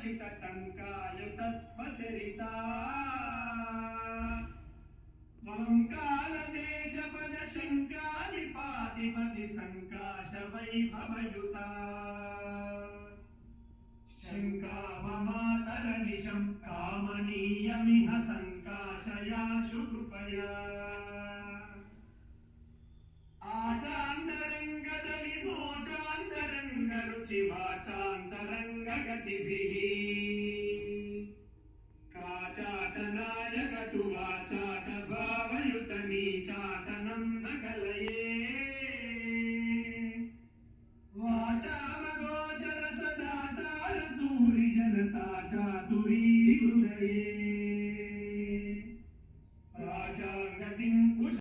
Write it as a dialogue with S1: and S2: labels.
S1: हर्षित टंकायुत स्वचरिता महंकाल देश पद शंकादिपातिपति संकाश वैभवयुता शंका ममातर निशं कामनीयमिह संकाशयाशु कृपया आचांतरंगदलि मोचांतरंग रुचि वाचांतरंग गतिभिः काचाटनाय कटु वाचाट भावयुत नीचाटनं न कलये वाचामगोचर सदाचार सूरि जनता चातुरी हृदये प्राचागतिं